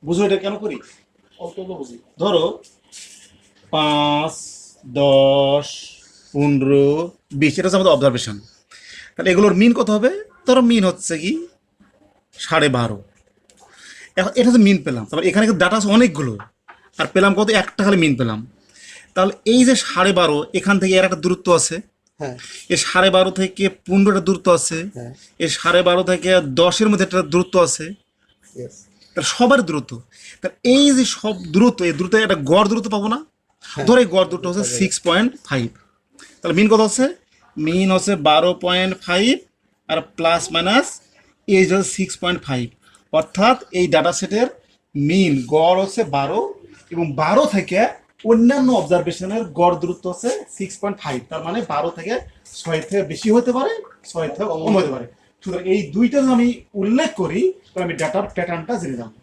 বুঝো এটা কেন করি? অল্প অল্প বুঝি। ধরো 5, 10, 15, 20, এটা হচ্ছে আমাদের অবজারভেশন। তাহলে এগুলোর মিন কত হবে? ধরো মিন হচ্ছে কি 12.5। এখন এটা তো মিন পেলাম, তারপর এখানে কিন্তু ডাটা আছে অনেকগুলো, আর পেলাম কত? একটা খালি মিন পেলাম। তাহলে এই যে 12.5, এখান থেকে এর একটা দূরত্ব আছে, হ্যাঁ এর 12.5 থেকে 15টা দূরত্ব আছে, হ্যাঁ এর 12.5 থেকে 10-এর মধ্যে একটা দূরত্ব আছে, ইয়েস তাহলে সবার দূরত্ব। তাহলে এই যে সব দূরত্ব, এই দূরত্ব একটা গড় দূরত্ব পাবো না? হ্যাঁ ধরো এই গড় দূরত্ব হচ্ছে 6.5। তাহলে মিন কত হচ্ছে? মিন হচ্ছে 12.5, আর প্লাস মাইনাস এই যে 6.5। অর্থাৎ এই ডাটা সেটের মিন গড় হচ্ছে 12, এবং 12 থেকে অন্যান্য অবজারভেশনের গড় দূরত্ব হচ্ছে 6.5। তার মানে 12 থেকে 6 থেকে বেশি হতে পারে, 6 থেকে কম হতে পারে। সুতরাং এই দুইটা যদি আমি উল্লেখ করি, তাহলে আমি ডাটার প্যাটার্নটা জেনে যাবো।